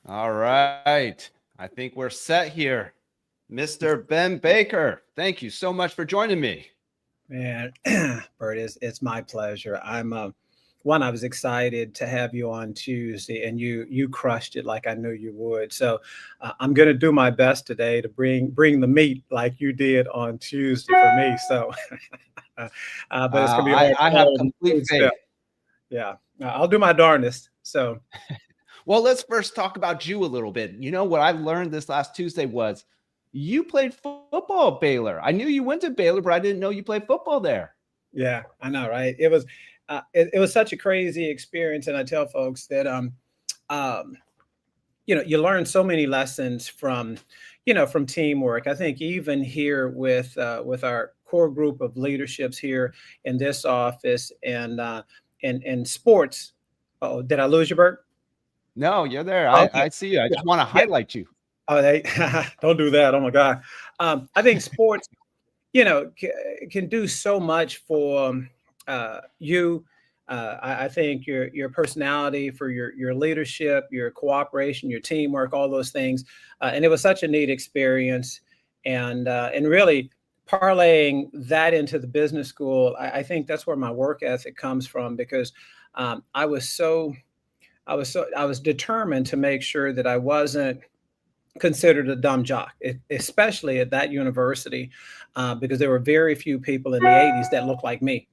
All right. I think we're set here. Mr. Ben Baker, thank you so much for joining me. Man, Bert, it's my pleasure. One, I was excited to have you on Tuesday, and you crushed it like I knew you would. So I'm going to do my best today to bring the meat like you did on Tuesday for me. So, but it's going to be hard to I have follow the complete food step. faith. Yeah, I'll do my darndest. So Well, let's first talk about you a little bit. You know, what I learned this last Tuesday was you played football at Baylor. I knew you went to Baylor, but I didn't know you played football there. yeah, I know, right? It was such a crazy experience, and I tell folks that um, you learn so many lessons from from teamwork. I think even here with our core group of leaderships here in this office and sports. Oh, did I lose you, Bert? No, you're there. Oh, I okay. see you. I Yeah, just want to yeah. highlight you. Oh, they don't do that. Oh my God. I think sports can do so much for you. I think your personality, for your leadership, your cooperation, your teamwork, all those things, and it was such a neat experience, and really parlaying that into the business school. I think that's where my work ethic comes from because I was I was determined to make sure that I wasn't considered a dumb jock, especially at that university, because there were very few people in the 80s that looked like me.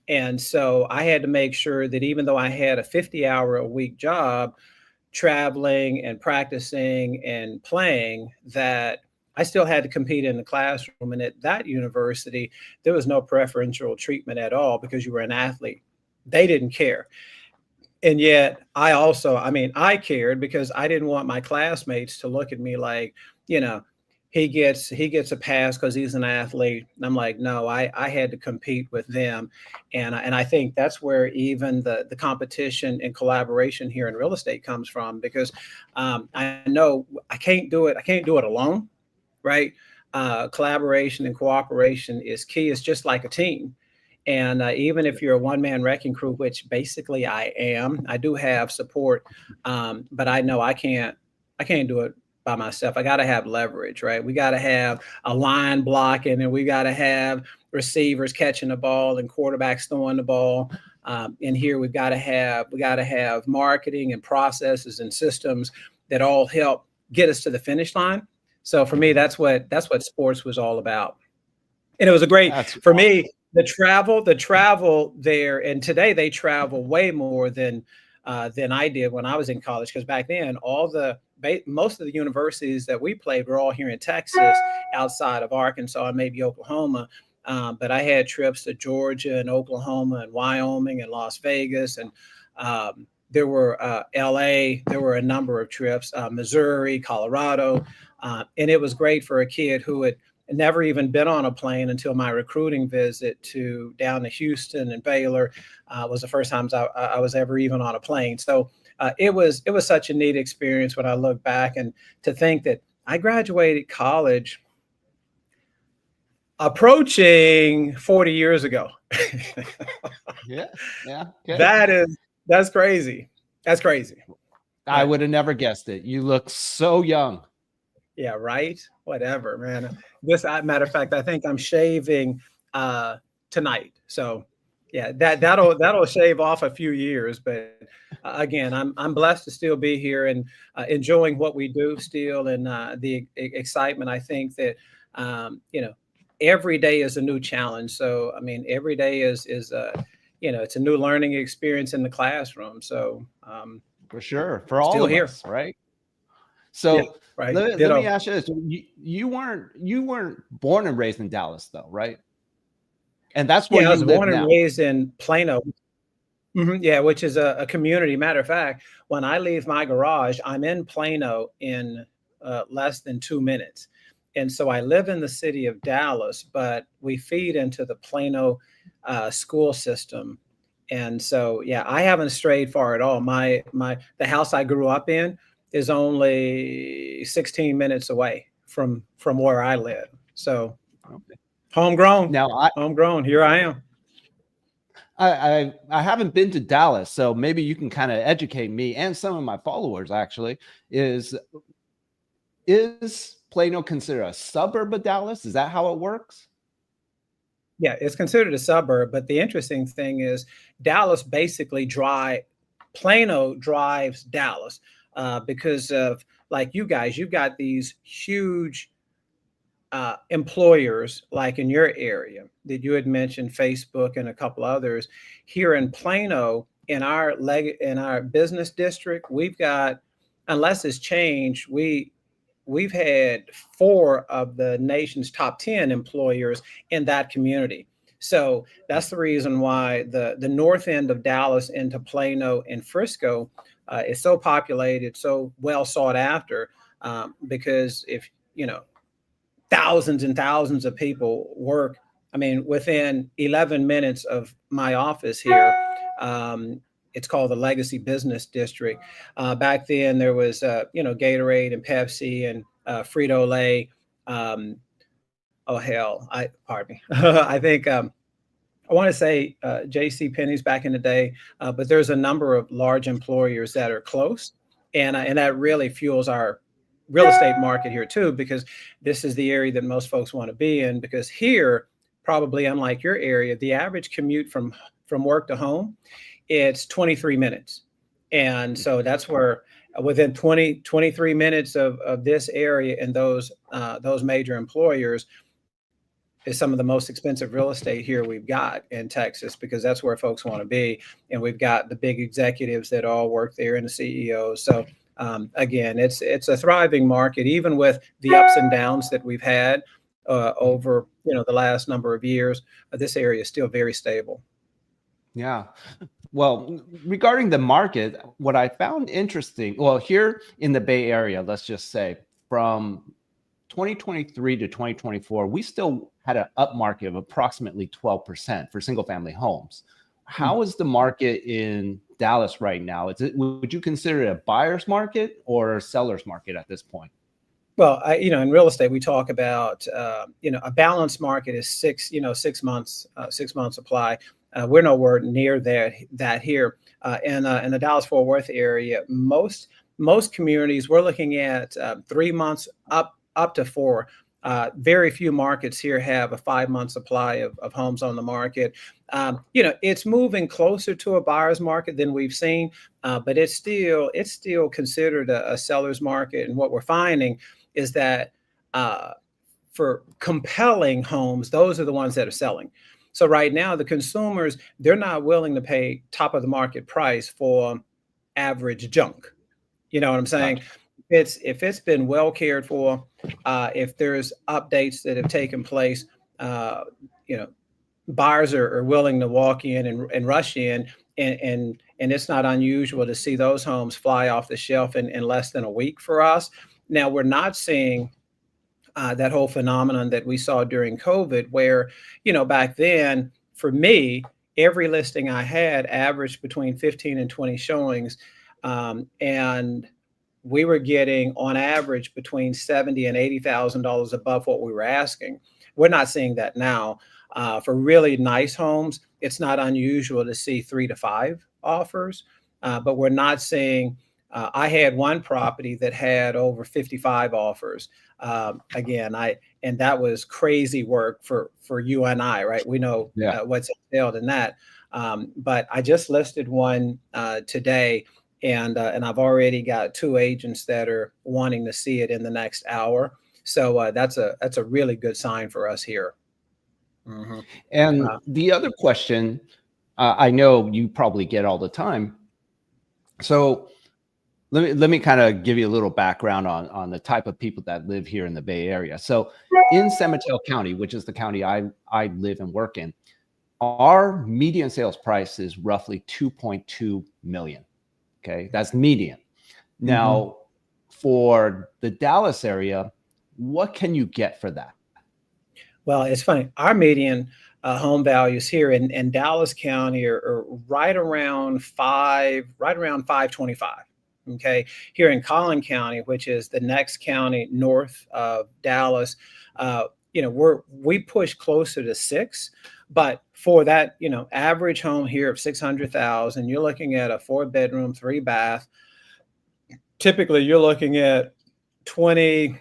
And so I had to make sure that even though I had a 50-hour a week job, traveling and practicing and playing, that I still had to compete in the classroom. And at that university, there was no preferential treatment at all because you were an athlete. They didn't care. And yet I cared because I didn't want my classmates to look at me like, you know, he gets a pass because he's an athlete. And I'm like, no, I had to compete with them. And I think that's where even the competition and collaboration here in real estate comes from, because I know I can't do it alone, right? Collaboration and cooperation is key. It's just like a team. And even if you're a one man wrecking crew, which basically I am, I do have support, but I know I can't do it by myself. I got to have leverage, right? We got to have a line blocking, and we got to have receivers catching the ball and quarterbacks throwing the ball. And here we got to have marketing and processes and systems that all help get us to the finish line. So for me, that's what sports was all about. And it was a great That's for awesome. me, the travel there, and today they travel way more than I did when I was in college, because back then most of the universities that we played were all here in Texas, outside of Arkansas and maybe Oklahoma. But I had trips to Georgia and Oklahoma and Wyoming and Las Vegas, and there were LA. There were a number of trips, Missouri, Colorado, and it was great for a kid who had never even been on a plane until my recruiting visit to down to Houston and Baylor was the first time I was ever even on a plane. So it was such a neat experience when I look back, and to think that I graduated college approaching 40 years ago. Yeah. Yeah. Okay. that is that's crazy. That's crazy. I But would have never guessed it. You look so young. yeah, right. Whatever, man. This matter of fact, I think I'm shaving uh tonight. So yeah, that'll shave off a few years. But again, I'm blessed to still be here and enjoying what we do still, and excitement. I think that every day is a new challenge. So I mean, every day is it's a new learning experience in the classroom. So For sure. For all still of here. us, right? Yeah, So right. let me Ditto. ask you this. You weren't born and raised in Dallas though, right? And that's where Yeah, I you was live born and now. raised in Plano. Yeah, which is a community. Matter of fact, when I leave my garage, I'm in Plano in less than 2 minutes. And so I live in the city of Dallas, but we feed into the Plano school system. And so, yeah, I haven't strayed far at all. The house I grew up in is only 16 minutes away from where I live. So Okay. homegrown, Now I homegrown. Here I am. I haven't been to Dallas, so maybe you can kind of educate me and some of my followers actually. Is Plano considered a suburb of Dallas? Is that how it works? Yeah, it's considered a suburb, but the interesting thing is Dallas basically Plano drives Dallas because of like you guys, you've got these huge employers like in your area that you had mentioned, Facebook and a couple others. Here in Plano, in our business district, we've got, unless it's changed, we've had four of the nation's top 10 employers in that community. So that's the reason why the north end of Dallas into Plano and Frisco is so populated, so well sought after, because if you know thousands and thousands of people work. I mean, within 11 minutes of my office here, it's called the Legacy Business District. Back then, there was, Gatorade and Pepsi and Frito Lay. Um, oh hell, pardon me. I think I want to say J.C. Penney's back in the day, but there's a number of large employers that are close, and that really fuels our real estate market here too, because this is the area that most folks want to be in. Because here, probably unlike your area, the average commute from work to home, it's 23 minutes, and so that's where within 23 minutes of this area and those major employers is some of the most expensive real estate here we've got in Texas, because that's where folks want to be. And we've got the big executives that all work there and the CEOs. So again, it's a thriving market, even with the ups and downs that we've had over the last number of years. This area is still very stable. Yeah. Well, regarding the market, what I found interesting, well, here in the Bay Area, let's just say from 2023 to 2024, we still had an up market of approximately 12% for single family homes. How is the market in Dallas right now? Would you consider it a buyer's market or a seller's market at this point? Well, in real estate, we talk about, a balanced market is 6 months, 6 months supply. We're nowhere near that here in the Dallas Fort Worth area. Most communities we're looking at 3 months up to four. Very few markets here have a 5-month supply of homes on the market. It's moving closer to a buyer's market than we've seen, but it's still considered a seller's market. And what we're finding is that for compelling homes, those are the ones that are selling. So right now, the consumers, they're not willing to pay top of the market price for average junk. You know what I'm saying? Gotcha. If it's been well cared for, if there's updates that have taken place, uh, you know, buyers are willing to walk in and rush in, and it's not unusual to see those homes fly off the shelf in less than a week for us. Now we're not seeing that whole phenomenon that we saw during COVID, where, back then, for me, every listing I had averaged between 15 and 20 showings. And we were getting on average between 70 and $80,000 above what we were asking. We're not seeing that now. For really nice homes, it's not unusual to see 3 to 5 offers, but we're not seeing. I had one property that had over 55 offers. Again, and that was crazy work for you and I, right? We know Yeah. what's entailed in that. But I just listed one today, and I've already got 2 agents that are wanting to see it in the next hour. So that's a really good sign for us here. Mhm. And Uh, the other question, I know you probably get all the time. So let me kind of give you a little background on the type of people that live here in the Bay Area. So in San Mateo County, which is the county I live and work in, our median sales price is roughly 2.2 million. Okay, that's median. mhm. Now, for the Dallas area, what can you get for that? Well, it's funny. Our median home values here in Dallas County are right around 525. Okay, here in Collin County, which is the next county north of Dallas, we push closer to 6. But for that, average home here of 600,000, you're looking at a 4 bedroom, 3 bath. Typically, you're looking at 20,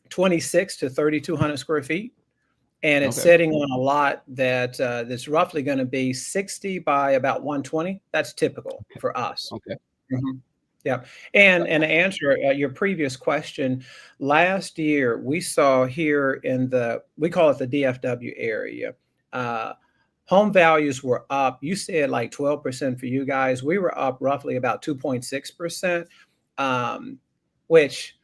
26 to 3,200 square feet, and it's Okay. sitting on a lot that's roughly going to be 60 by about 120. That's typical for us. Okay. Mhm. Yeah. And to answer your previous question, last year we saw here in we call it the DFW area, uh, home values were up. You said like 12% for you guys. We were up roughly about 2.6%, um, which,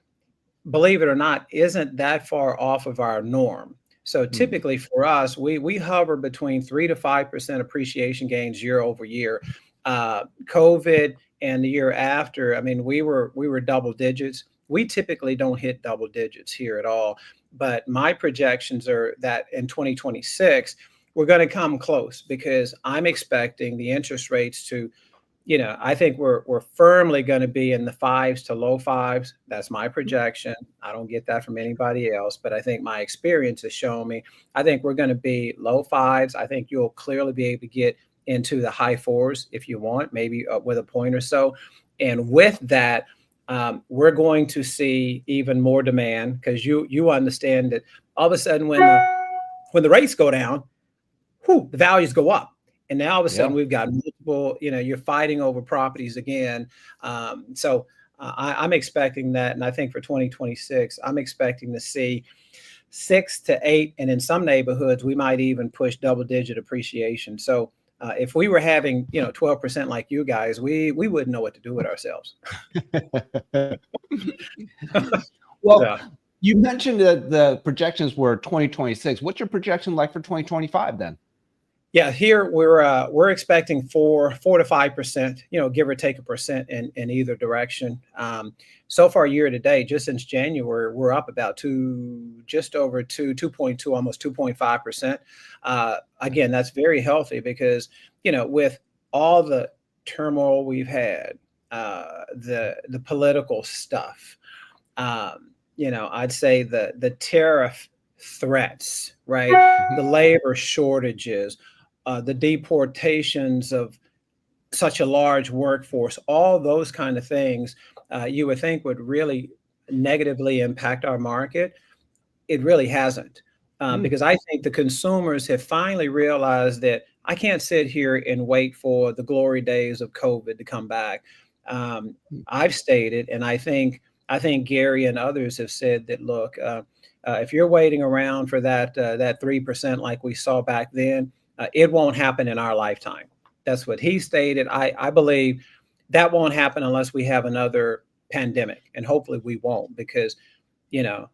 believe it or not, isn't that far off of our norm. So Hmm. typically for us, we hover between 3 to 5% appreciation gains year over year. COVID and the year after, I mean, we were double digits. We typically don't hit double digits here at all. But my projections are that in 2026, we're going to come close because I'm expecting the interest rates to, I think we're firmly going to be in the fives to low fives. That's my projection. I don't get that from anybody else, but I think my experience has shown me. I think we're going to be low fives. I think you'll clearly be able to get into the high fours if you want, maybe with a point or so. And with that, we're going to see even more demand because you understand that all of a sudden when the rates go down, the values go up. And now all of a sudden Yeah. we've got multiple, you're fighting over properties again. So I'm expecting that. And I think for 2026, I'm expecting to see 6 to 8. And in some neighborhoods, we might even push double digit appreciation. So if we were having, 12% like you guys, we wouldn't know what to do with ourselves. Well, Yeah. you mentioned that the projections were 2026. What's your projection like for 2025 then? Yeah, here we're expecting 4 to 5%, give or take a percent in either direction. So far year to date, just since January, we're up about just over 2.2, almost 2.5%. Again, that's very healthy because with all the turmoil we've had, the political stuff, I'd say the tariff threats, right? Mhm. The labor shortages, the deportations of such a large workforce, all those kind of things, you would think would really negatively impact our market. It really hasn't, Mm. because I think the consumers have finally realized that I can't sit here and wait for the glory days of COVID to come back. I've stated, and I think Gary and others have said that look, if you're waiting around for that 3% like we saw back then, it won't happen in our lifetime. That's what he stated. I believe that won't happen unless we have another pandemic, and hopefully we won't because you know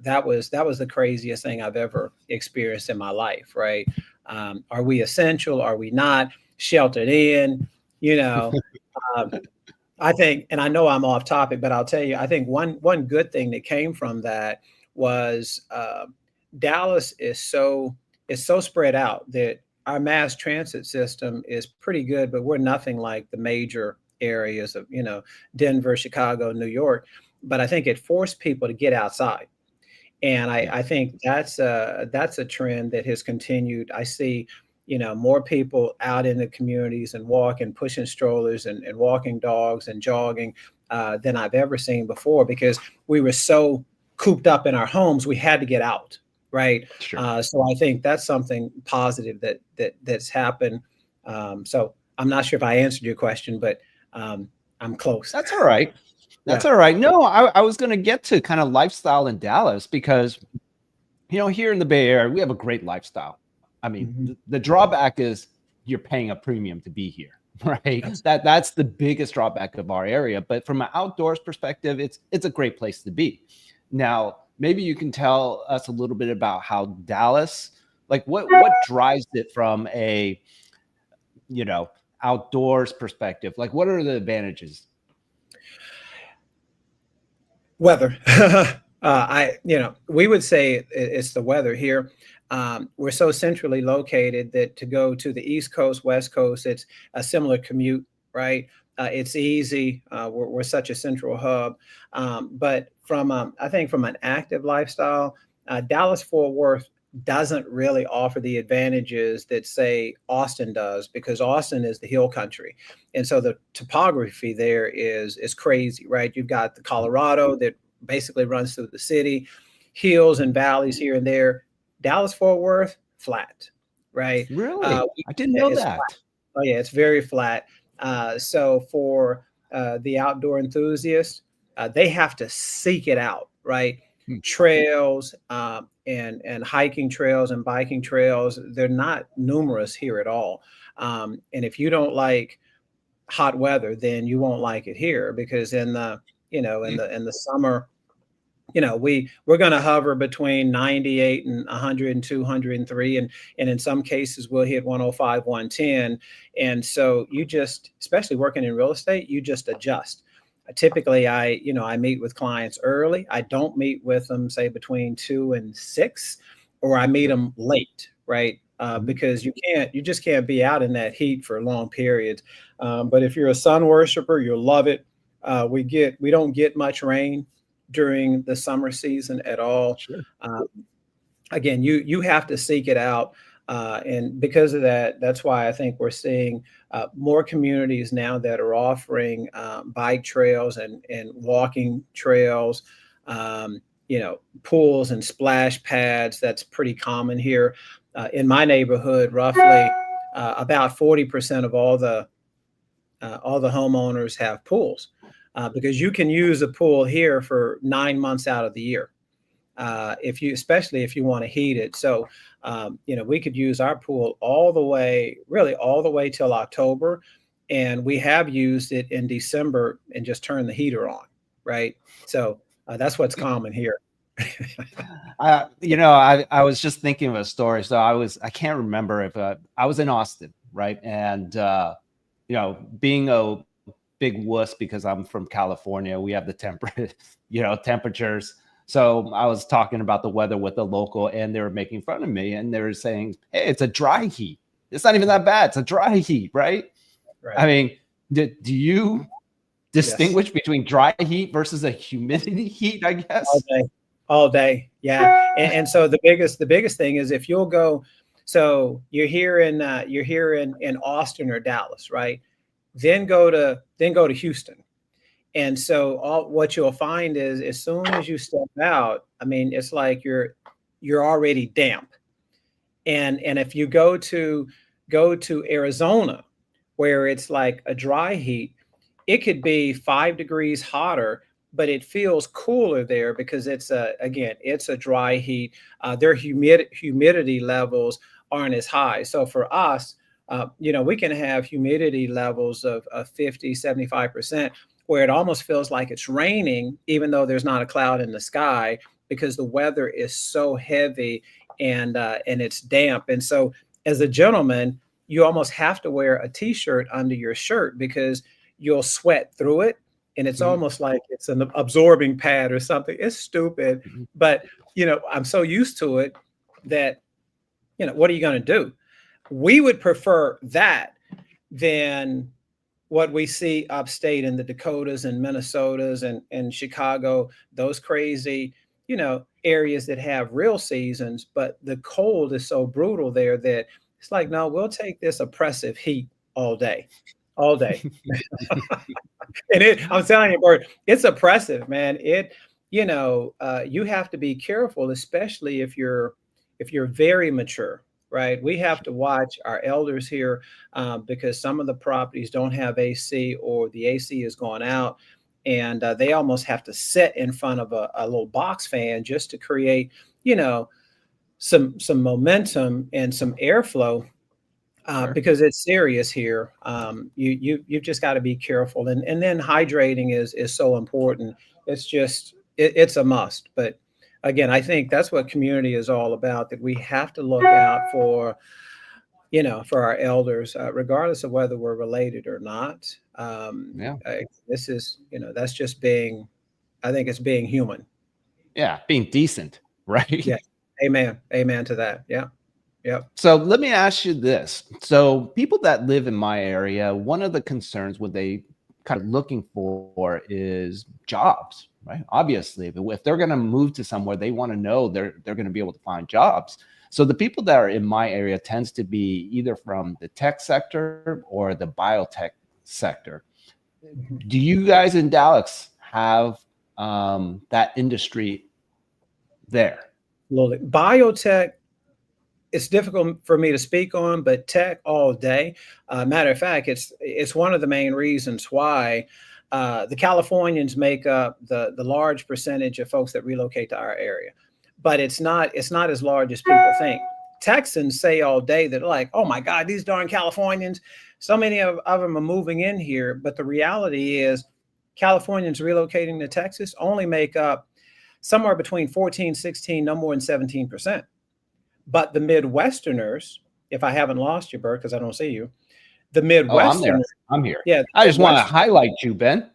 that was the craziest thing I've ever experienced in my life. Right? Are we essential? Are we not? Sheltered in? You know. Um, I think, and I know I'm off topic, but I'll tell you, I think one good thing that came from that was Dallas is so spread out that our mass transit system is pretty good, but we're nothing like the major areas of Denver, Chicago, New York. But I think it forced people to get outside, and I, Yeah. I think that's a trend that has continued. I see, more people out in the communities and walking, pushing strollers and walking dogs and jogging than I've ever seen before because we were so cooped up in our homes, we had to get out, right? Sure. So I think that's something positive that's happened. So I'm not sure if I answered your question, but I'm close. That's all right. That's Yeah. all right. No, I was going to get to kind of lifestyle in Dallas because, here in the Bay Area, we have a great lifestyle. I mean, Mhm. the drawback is you're paying a premium to be here, right? That's That's the biggest drawback of our area. But from an outdoors perspective, it's a great place to be. Now, maybe you can tell us a little bit about how Dallas, like what drives it from a, you know, outdoors perspective. Like what are the advantages? weather. We would say it's the weather here. We're so centrally located that to go to the East Coast, West Coast, it's a similar commute, right? It's easy. We're such a central hub. But I think from an active lifestyle, Dallas Fort Worth doesn't really offer the advantages that, say, Austin does, because Austin is the hill country, and so the topography there is crazy, right? You've got the Colorado that basically runs through the city, hills and valleys here and there. Dallas Fort Worth, flat, right? Really? I didn't know It's that. Oh yeah, it's very flat. So for the outdoor enthusiast, they have to seek it out, right? Hmm. Trails and hiking trails and biking trails, they're not numerous here at all. And if you don't like hot weather, then you won't like it here, because in the in the summer, we're going to hover between 98 and 100 and 203, and in some cases we'll hit 105, 110. And so you just, especially working in real estate, you just adjust. Typically I meet with clients early. I don't meet with them, say, between 2 and 6, or I meet Sure. them late, right? Mhm. Because you just can't be out in that heat for long periods. But if you're a sun worshiper, you'll love it. We don't get much rain during the summer season at all. Sure. Um, Again, you have to seek it out, and because of that, that's why I think we're seeing more communities now that are offering bike trails and walking trails. Pools and splash pads. That's pretty common here in my neighborhood. Roughly about 40% of all the homeowners have pools, because you can use a pool here for 9 months out of the year, if you especially if you want to heat it. So we could use our pool all the way, really all the way till October, and we have used it in December and just turned the heater on, right? So that's what's common here. I was just thinking of a story. So I can't remember if I was in Austin, right? And being a big wuss because I'm from California, we have the temperatures. So I was talking about the weather with the local, and they were making fun of me, and they were saying, "Hey, it's a dry heat. It's not even that bad. It's a dry heat, right?" I Right. mean, do you Yes. distinguish between dry heat versus a humidity heat? I All guess. day, all day. Yeah. And so the biggest thing is, if you'll go, so you're here in Austin or Dallas, right? Then go to Houston. And so what you'll find is, as soon as you step out, I mean, it's like you're already damp. And if you go to Arizona, where it's like a dry heat, it could be 5 degrees hotter, but it feels cooler there, because it's a dry heat. Their humidity levels aren't as high. So for us, we can have humidity levels of 50, 75%, where it almost feels like it's raining, even though there's not a cloud in the sky, because the weather is so heavy and it's damp. And so, as a gentleman, you almost have to wear a t-shirt under your shirt, because you'll sweat through it, and it's Mhm, almost like it's an absorbing pad or something. It's stupid, mhm. but I'm so used to it that, what are you going to do? We would prefer that than what we see upstate in the Dakotas and Minnesotas and Chicago, those crazy, areas that have real seasons, but the cold is so brutal there that it's like, no, we'll take this oppressive heat all day, all day. And I'm telling you, Bert, it's oppressive, man. You have to be careful, especially if you're very mature, right? We have to watch our elders here, because some of the properties don't have AC, or the AC is going out, and they almost have to sit in front of a little box fan just to create, you know, some momentum and some airflow, Sure. because it's serious here. You've just got to be careful, and then hydrating is so important. It's a must. But again, I think that's what community is all about. That we have to look out for our elders, regardless of whether we're related or not. Yeah. This is that's just being. I think it's being human. Yeah. Being decent, right? Yeah. Amen. Amen to that. Yeah. Yep. So let me ask you this. So people that live in my area, one of the concerns what they kind of looking for is jobs. right? Obviously, but if they're going to move to somewhere, they want to know they're going to be able to find jobs. So the people that are in my area tends to be either from the tech sector or the biotech sector. Mhm. Do you guys in Dallas have that industry there? Absolutely. Biotech, it's difficult for me to speak on, but tech all day. Matter of fact, it's one of the main reasons why the Californians make up the large percentage of folks that relocate to our area. But it's not as large as people think. Texans say all day that like, oh my God, these darn Californians, so many of them are moving in here. But the reality is, Californians relocating to Texas only make up somewhere between 14, 16, no more than 17%. But the Midwesterners, if I haven't lost you, Bert, because I don't see you, the Oh, I'm there. Midwesterners, I'm here. yeah, I the just want to Midwestern. highlight you, Ben.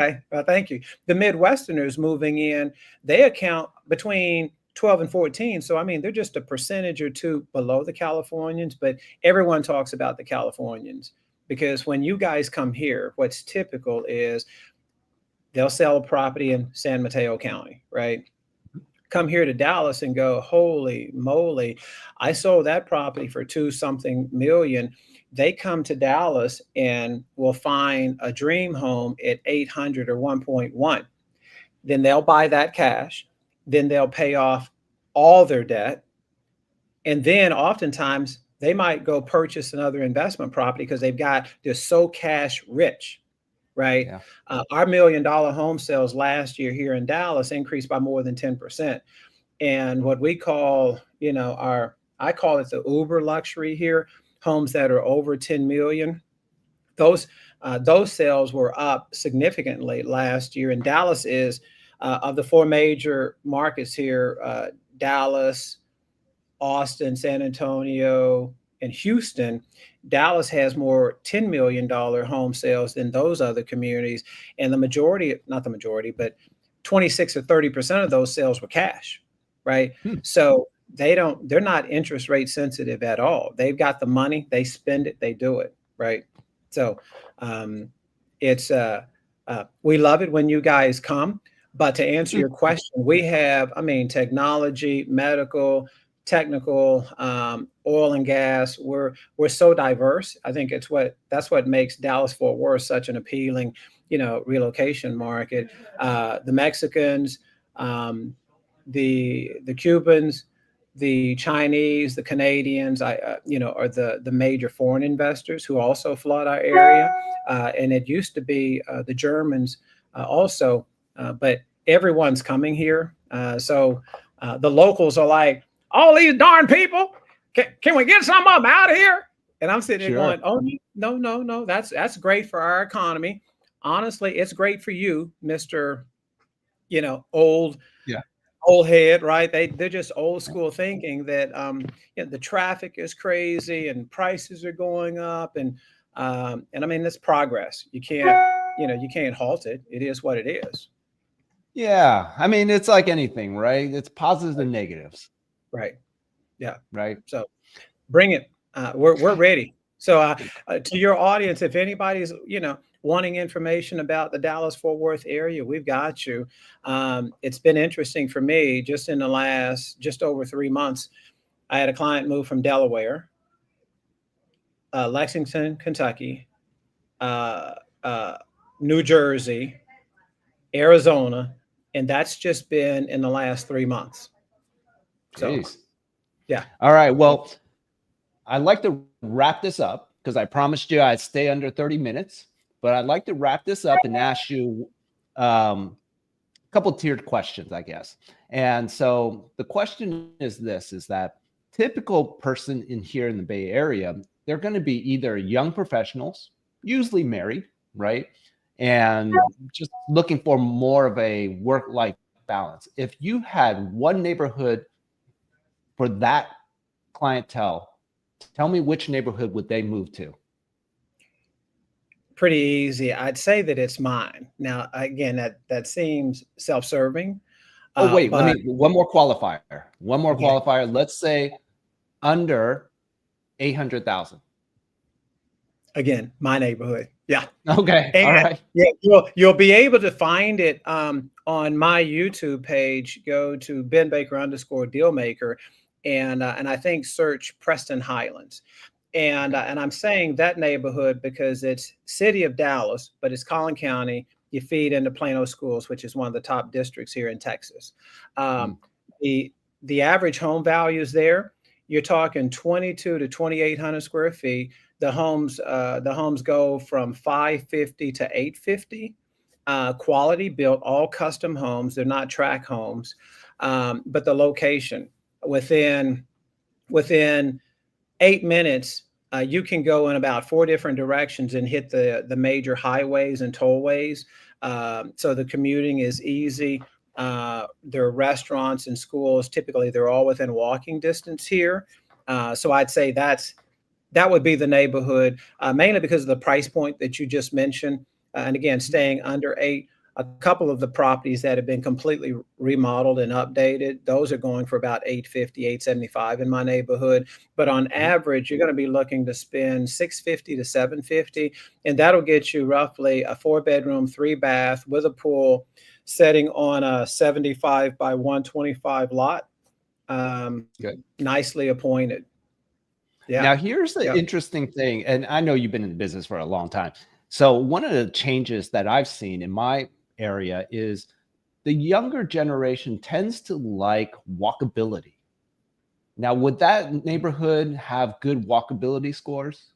Okay, well, thank you. The Midwesterners moving in, they account between 12 and 14. So, I mean, they're just a percentage or two below the Californians, but everyone talks about the Californians because when you guys come here, what's typical is they'll sell a property in San Mateo County, right? Come here to Dallas and go, holy moly, I sold that property for two something million. They come to Dallas and will find a dream home at 800 or 1.1. Then they'll buy that cash. Then they'll pay off all their debt. And then oftentimes they might go purchase another investment property because they're so cash rich, right? Yeah. Our $1 million home sales last year here in Dallas increased by more than 10%. And what we call, I call it the uber luxury here, homes that are over 10 million. Those sales were up significantly last year. And Dallas is of the four major markets here, Dallas, Austin, San Antonio, and Houston. Dallas has more $10 million home sales than those other communities. And the majority, not the majority, but 26 or 30% of those sales were cash, right? Hmm. So they're not interest rate sensitive at all. They've got the money, they spend it, they do it, right? So um, it's, we love it when you guys come. But to answer your question, we have, I mean, technology, medical, technical, oil and gas. We're so diverse. I think that's what makes Dallas Fort Worth such an appealing, relocation market. The Mexicans, um, the Cubans, the Chinese, the Canadians, are the major foreign investors who also flood our area. And it used to be the Germans also, but everyone's coming here. So the locals are like, all these darn people, can we get some of them out of here? And I'm sitting there Sure. going, oh, no, no, no, that's great for our economy. Honestly, it's great for you, Mr. Old Yeah. old head, right? They're just old school thinking that the traffic is crazy and prices are going up and I mean it's progress. You can't halt it. It is what it is. Yeah. I mean, it's like anything, right? It's positives and negatives, Right. Yeah. right? So bring it. We're ready. So to your audience, if anybody's wanting information about the Dallas Fort Worth area, we've got you. It's been interesting for me just in the last just over 3 months. I had a client move from Delaware, Lexington, Kentucky, uh, uh, New Jersey, Arizona, and that's just been in the last 3 months. So Jeez. yeah. All right. So Well, I'd like to wrap this up because I promised you I'd stay under 30 minutes, but I'd like to wrap this up and ask you a couple tiered questions, I guess. And so the question is this, is that typical person in here in the Bay Area, they're going to be either young professionals, usually married, right? And just looking for more of a work-life balance. If you had one neighborhood for that clientele, tell me which neighborhood would they move to? pretty easy. I'd say that it's mine. Now, again, that seems self-serving, Oh, wait, let but me one more qualifier. One more okay, qualifier. Let's say under 800,000. again, my neighborhood. Yeah. Okay. And All right. yeah, you'll be able to find it on my YouTube page. Go to Ben Baker _ Dealmaker, and I think search Preston Highlands. Okay. And I'm saying that neighborhood because it's city of Dallas, but it's Collin County. You feed into Plano schools, which is one of the top districts here in Texas. Mm, Um, the the average home values there, you're talking 22 to 2,800 square feet. The homes go from 550 to 850. Quality built, all custom homes. They're not track homes, but the location within within 8 minutes, you can go in about four different directions and hit the major highways and tollways. So the commuting is easy. There are restaurants and schools. Typically, they're all within walking distance here. So I'd say that would be the neighborhood, mainly because of the price point that you just mentioned. And again, mhm. staying under eight. A couple of the properties that have been completely remodeled and updated, those are going for about 850, 875 in my neighborhood. But on Mhm. average, you're going to be looking to spend 650 to 750, and that'll get you roughly a 4 bedroom, 3 bath with a pool, setting on a 75 by 125 lot, um, Good. nicely appointed. Yeah. Now, here's the Yep. interesting thing, and I know you've been in the business for a long time. So, one of the changes that I've seen in my area is the younger generation tends to like walkability. Now, would that neighborhood have good walkability scores?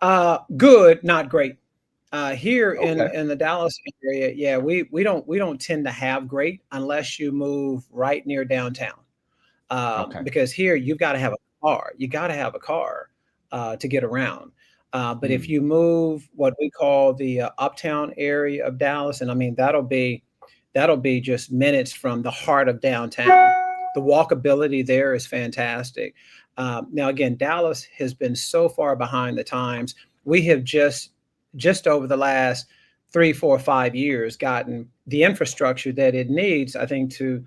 Good, not great. Here in Okay. the Dallas area, yeah, we don't tend to have great unless you move right near downtown. Okay. Because here you've got to have a car. You got to have a car to get around. But if Mm, you move what we call the uptown area of Dallas, and I mean that'll be just minutes from the heart of downtown. The walkability there is fantastic. Now again, Dallas has been so far behind the times. We have just over the last 3, 4, 5 years gotten the infrastructure that it needs, I think, to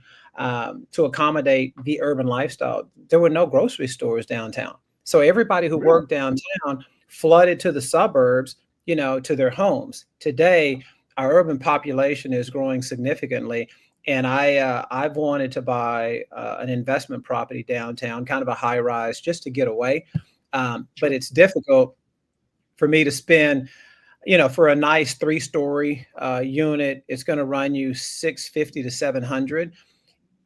accommodate the urban lifestyle. There were no grocery stores downtown. So everybody who really? worked downtown flooded to the suburbs, to their homes. Today, our urban population is growing significantly. And I've wanted to buy an investment property downtown, kind of a high rise, just to get away. But Sure. it's difficult for me to spend, for a nice 3 story unit. It's going to run you 650 to 700,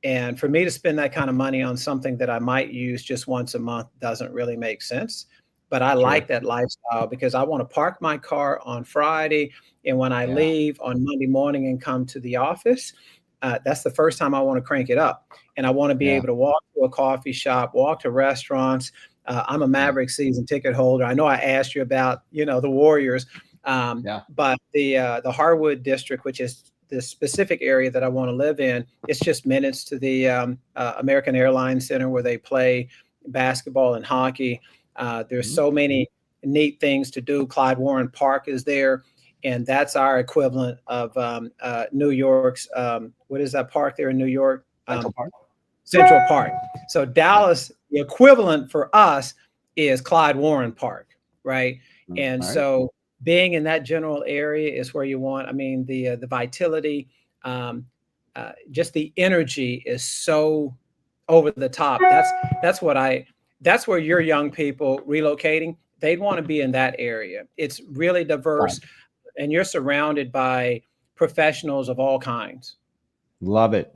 and for me to spend that kind of money on something that I might use just once a month doesn't really make sense. But I like Sure. that lifestyle because I want to park my car on Friday. And when I Yeah. leave on Monday morning and come to the office, that's the first time I want to crank it up. And I want to be Yeah. able to walk to a coffee shop, walk to restaurants. I'm a Yeah. Maverick season ticket holder. I know I asked you about, the Warriors, Yeah. but the Harwood district, which is the specific area that I want to live in, it's just minutes to the American Airlines Center where they play basketball and hockey. There's Mhm. so many neat things to do. Clyde Warren Park is there, and that's our equivalent of New York's. What is that park there in New York? Central Park? Central Park. So Yeah. Dallas, the equivalent for us is Clyde Warren Park, right? Mm, And all right. so being in that general area is where you want. I mean, the vitality, um, just the energy is so over the top. That's what I. That's where your young people relocating. They'd want to be in that area. It's really Fun. diverse, and you're surrounded by professionals of all kinds. Love it.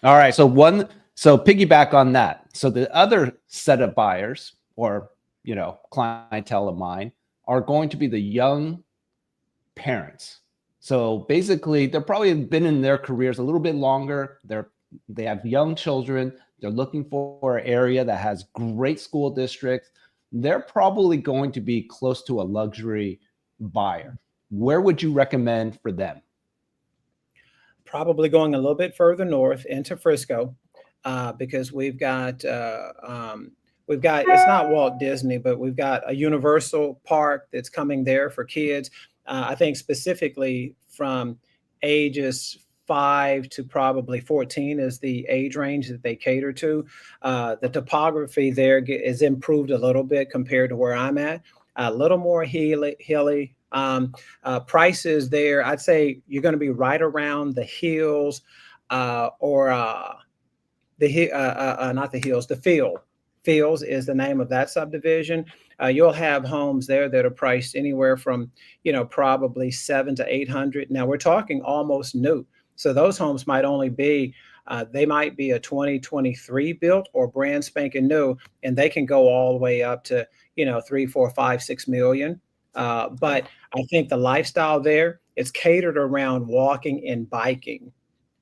All right. So piggyback on that. So the other set of buyers or, clientele of mine are going to be the young parents. So basically, they're probably been in their careers a little bit longer. They have young children. They're looking for an area that has great school districts. They're probably going to be close to a luxury buyer. Where would you recommend for them? Probably going a little bit further north into Frisco, because we've got it's not Walt Disney, but we've got a Universal park that's coming there for kids. I think specifically from ages 5 to probably 14 is the age range that they cater to. The topography there is improved a little bit compared to where I'm at. a little more hilly. Prices there, I'd say you're going to be right around the hills, or not the hills, the field. Fields is the name of that subdivision. You'll have homes there that are priced anywhere from, probably 7 to 800. Now we're talking almost new. So those homes might only be, they might be a 2023 built or brand spanking new, and they can go all the way up to, 3, 4, 5, 6 million. But I think the lifestyle there, it's catered around walking and biking,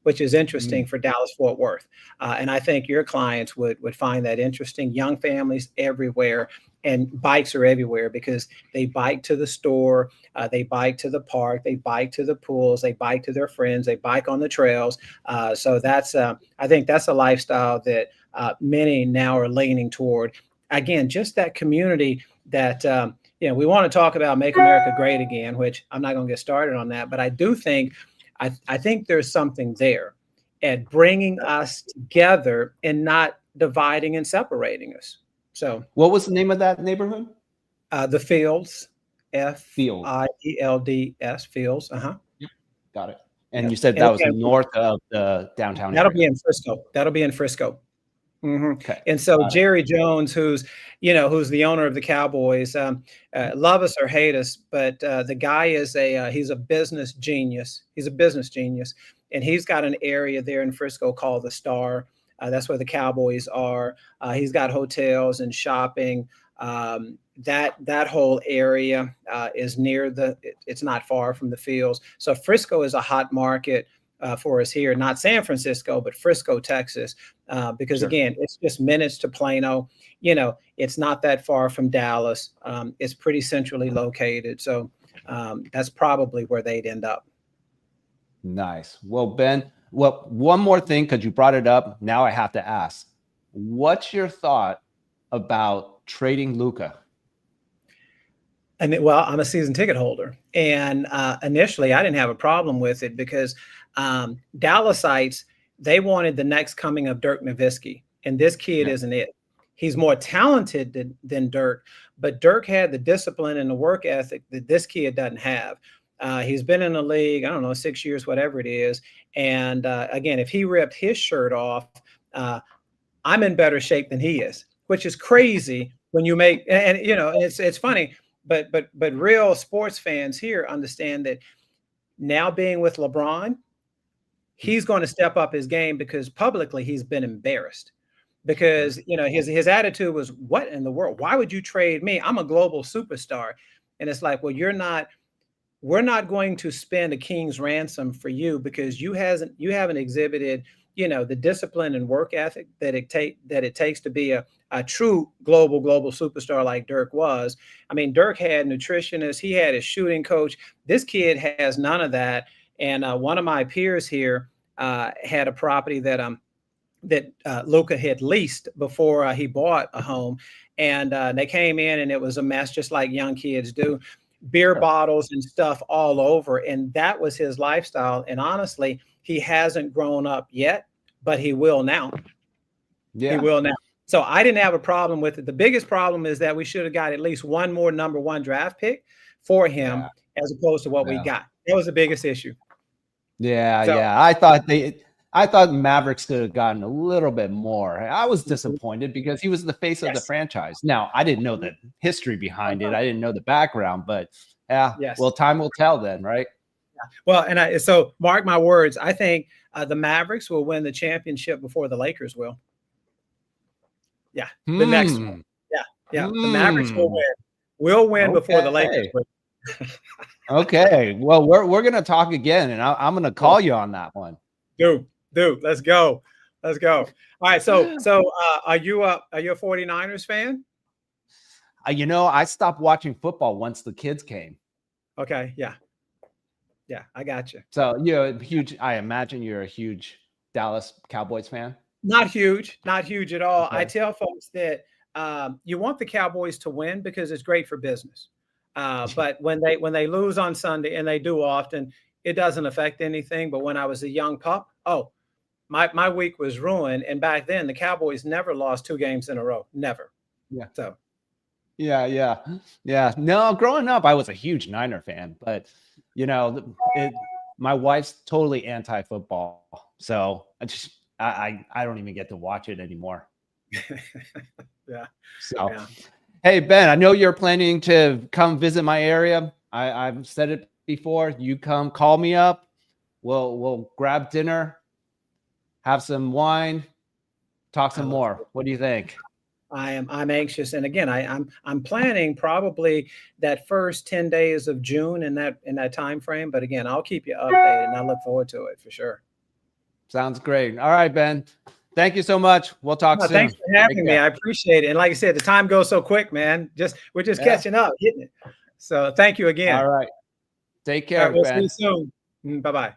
which is interesting Mm. for Dallas Fort Worth. And I think your clients would find that interesting. Young families everywhere, and bikes are everywhere because they bike to the store, they bike to the park, they bike to the pools, they bike to their friends, they bike on the trails. So that's I think that's a lifestyle that many now are leaning toward. Again, just that community that. We want to talk about Make America Great Again, which I'm not going to get started on that, but I do think I think there's something there at bringing us together and not dividing and separating us. So, What was the name of that neighborhood? the Fields, Field. Fields, Fields. Yep. Got it. And Yep. you said And that was again, north of the downtown that'll be area. in Frisco. That'll be in Frisco. Okay. And so Got it. Jerry Jones, who's the owner of the Cowboys, love us or hate us, but the guy is he's a business genius. He's a business genius, and he's got an area there in Frisco called the Star. That's where the Cowboys are. He's got hotels and shopping. That whole area is near it's not far from the fields. So Frisco is a hot market for us here, not San Francisco, but Frisco, Texas, because Sure. again, it's just minutes to Plano. It's not that far from Dallas. It's pretty centrally located. So that's probably where they'd end up. Nice. Well, Ben, one more thing, because you brought it up. Now I have to ask, what's your thought about trading Luka? And well, I'm a season ticket holder, and initially I didn't have a problem with it because Dallasites, they wanted the next coming of Dirk Nowitzki, and this kid Yeah. isn't it. He's more talented than Dirk, but Dirk had the discipline and the work ethic that this kid doesn't have. He's been in the league, I don't know, 6 years, whatever it is. And again, if he ripped his shirt off, I'm in better shape than he is, which is crazy when you make, and it's funny, but real sports fans here understand that now being with LeBron, he's going to step up his game because publicly he's been embarrassed because his attitude was, what in the world, why would you trade me, I'm a global superstar. And it's like, well, we're not going to spend a king's ransom for you because you haven't exhibited the discipline and work ethic that it takes to be a true global superstar like Dirk was. I mean, Dirk had nutritionists, he had his shooting coach. This kid has none of that. And one of my peers here had a property that Luka had leased before he bought a home, and they came in and it was a mess, just like young kids do. Beer bottles and stuff all over, and that was his lifestyle. And honestly, he hasn't grown up yet, but he will now. Yeah. He will now. So I didn't have a problem with it. The biggest problem is that we should have got at least one more number one draft pick for him as opposed to what we got. That was the biggest issue. Yeah, So, yeah. I thought Mavericks could have gotten a little bit more. I was disappointed because he was the face of the franchise. Now, I didn't know the history behind it. I didn't know the background, but well, time will tell then, right? Yeah. Well, and so mark my words, I think the Mavericks will win the championship before the Lakers will. Yeah, the next one. Yeah. The Mavericks will win. We'll win before the Lakers will. Okay. Well, we're gonna talk again, and I'm gonna call you on that one. Dude, let's go. All right. So are you a 49ers fan? I stopped watching football once the kids came. Okay. Yeah, I got you. So I imagine you're a huge Dallas Cowboys fan. Not huge at all. Okay. I tell folks that you want the Cowboys to win because it's great for business. But when they lose on Sunday, and they do often, it doesn't affect anything. But when I was a young pup, my week was ruined. And back then, the Cowboys never lost 2 games in a row. Never. Yeah. So. Yeah, yeah, yeah. No, growing up, I was a huge Niner fan, but you know, my wife's totally anti-football, so I don't even get to watch it anymore. Yeah, So, yeah. hey Ben, I know you're planning to come visit my area. I've said it before. You come, call me up. We'll grab dinner, have some wine, talk I some look more. forward. What do you think? I'm anxious, and again, I'm planning probably that first 10 days of June in that time frame. But again, I'll keep you updated, and I look forward to it for sure. Sounds great. All right, Ben. Thank you so much. We'll talk No, thanks soon. for Take having me. care. I appreciate it. And like I said, the time goes so quick, man. We're just Yeah. catching up, hitting it. So thank you All again. right. Take All right, care, we'll see you Ben. soon. Bye bye.